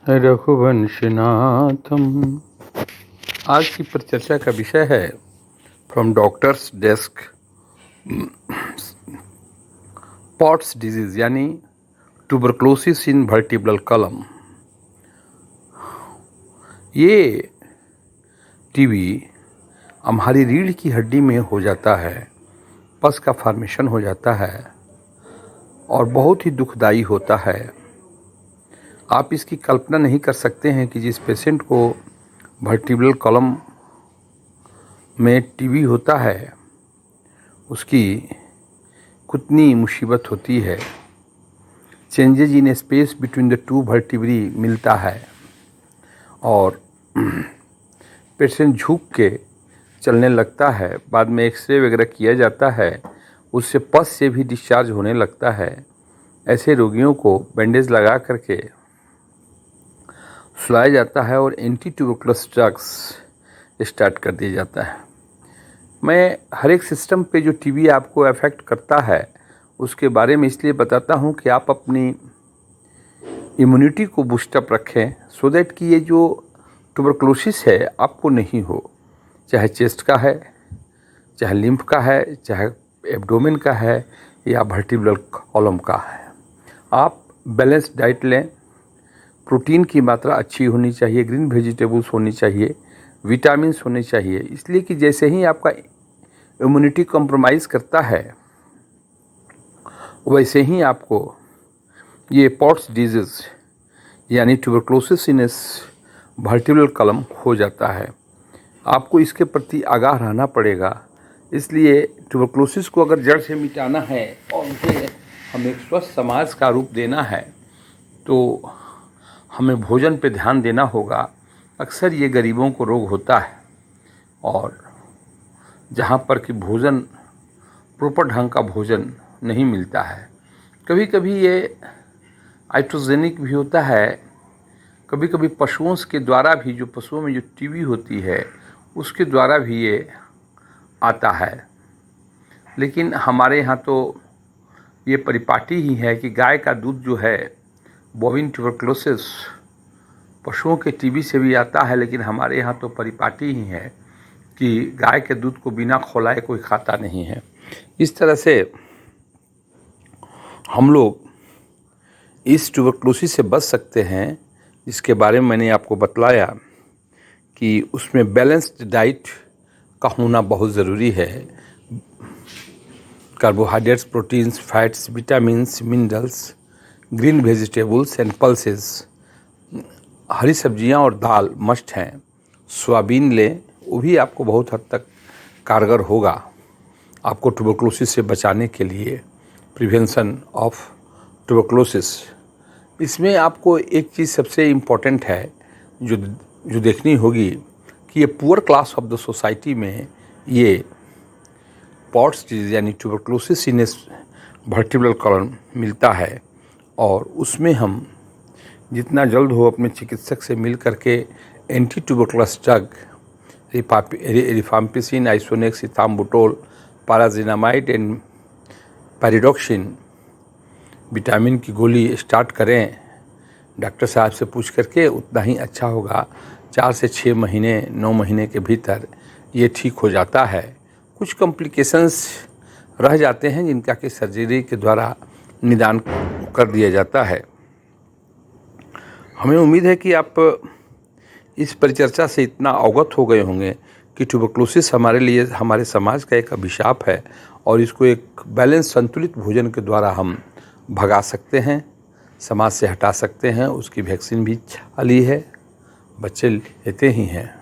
रघुवंशनाथम। आज की परिचर्चा का विषय है from doctors desk, pots disease यानी ट्यूबरक्लोसिस इन वर्टिब्रल कॉलम। ये टीबी हमारी रीढ़ की हड्डी में हो जाता है, पस का फॉर्मेशन हो जाता है और बहुत ही दुखदाई होता है। आप इसकी कल्पना नहीं कर सकते हैं कि जिस पेशेंट को वर्टिब्रल कॉलम में टीबी होता है उसकी कितनी मुसीबत होती है। Changes in space between the two vertebrae मिलता है और पेशेंट झुक के चलने लगता है। बाद में एक्सरे वगैरह किया जाता है, उससे पस से भी डिस्चार्ज होने लगता है। ऐसे रोगियों को बैंडेज लगा करके सुलाया जाता है और एंटी ट्यूबरकुलस ड्रग्स स्टार्ट कर दिया जाता है। मैं हर एक सिस्टम पे जो टीबी आपको अफेक्ट करता है उसके बारे में इसलिए बताता हूँ कि आप अपनी इम्यूनिटी को बूस्टअप रखें, सो दैट कि ये जो ट्यूबरकुलोसिस है आपको नहीं हो। चाहे चेस्ट का है, चाहे लिम्फ का है, चाहे एब्डोमेन का है या वर्टिब्रल कॉलम का है। आप बैलेंस्ड डाइट लें, प्रोटीन की मात्रा अच्छी होनी चाहिए, ग्रीन वेजिटेबल्स होनी चाहिए, विटामिन्स होने चाहिए। इसलिए कि जैसे ही आपका इम्यूनिटी कॉम्प्रोमाइज़ करता है वैसे ही आपको ये पॉट्स डिजीज़ यानी ट्यूबरकुलोसिस इन वर्टिब्रल कॉलम हो जाता है। आपको इसके प्रति आगाह रहना पड़ेगा। इसलिए ट्यूबरकुलोसिस को अगर जड़ से मिटाना है और उसे हमें एक स्वस्थ समाज का रूप देना है तो हमें भोजन पे ध्यान देना होगा। अक्सर ये गरीबों को रोग होता है और जहाँ पर कि भोजन प्रॉपर ढंग का भोजन नहीं मिलता है। कभी कभी ये आइट्रोजेनिक भी होता है, कभी कभी पशुओं के द्वारा भी, जो पशुओं में जो टीबी होती है उसके द्वारा भी ये आता है। लेकिन हमारे यहाँ तो ये परिपाटी ही है कि गाय का दूध जो है, बोविन ट्यूबरकुलोसिस पशुओं के टीबी से भी आता है, लेकिन हमारे यहाँ तो परिपाटी ही है कि गाय के दूध को बिना खौलाए कोई खाता नहीं है। इस तरह से हम लोग इस ट्यूबरकुलोसिस से बच सकते हैं, जिसके बारे में मैंने आपको बतलाया कि उसमें बैलेंस्ड डाइट का होना बहुत ज़रूरी है। Carbohydrates, proteins, fats, vitamins, minerals, green vegetables and pulses, हरी सब्जियां और दाल मस्ट हैं। सोयाबीन लें, वो भी आपको बहुत हद तक कारगर होगा आपको ट्यूबरकुलोसिस से बचाने के लिए, प्रिवेंशन ऑफ ट्यूबरकुलोसिस। इसमें आपको एक चीज़ सबसे इम्पॉर्टेंट है जो देखनी होगी कि ये poor class of the society में ये पॉट्स डिजीज यानी ट्यूबरकुलोसिस इन वर्टिब्रल कॉलम मिलता है और उसमें हम जितना जल्द हो अपने चिकित्सक से मिल करके anti tuberculous drug rifampicin, Isonex, ethambutol, pyrazinamide and pyridoxine, vitamin की गोली स्टार्ट करें। डॉक्टर साहब से पूछ करके उतना ही अच्छा होगा। 4 से 6 महीने 9 महीने के भीतर ये ठीक हो जाता है। कुछ कॉम्प्लिकेशंस रह जाते हैं जिनका कि सर्जरी के द्वारा निदान कर दिया जाता है। हमें उम्मीद है कि आप इस परिचर्चा से इतना अवगत हो गए होंगे कि ट्यूबरकुलोसिस हमारे लिए, हमारे समाज का एक अभिशाप है और इसको एक बैलेंस संतुलित भोजन के द्वारा हम भगा सकते हैं, समाज से हटा सकते हैं। उसकी वैक्सीन भी चली है, बच्चे लेते ही हैं।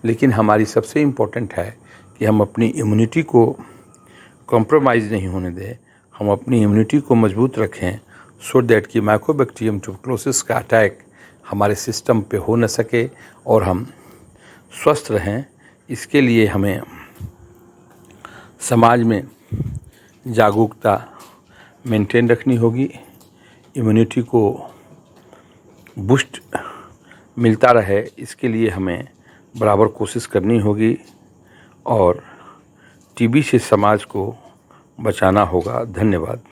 लेकिन हमारी सबसे इम्पोर्टेंट है कि हम अपनी इम्यूनिटी को कॉम्प्रोमाइज़ नहीं होने दें, हम अपनी इम्यूनिटी को मजबूत रखें, सो दैट कि माइकोबैक्टीरियम ट्यूबरकुलोसिस का अटैक हमारे सिस्टम पे हो न सके और हम स्वस्थ रहें। इसके लिए हमें समाज में जागरूकता मेंटेन रखनी होगी, इम्यूनिटी को बूस्ट मिलता रहे, इसके लिए हमें बराबर कोशिश करनी होगी और टीबी से समाज को बचाना होगा। धन्यवाद।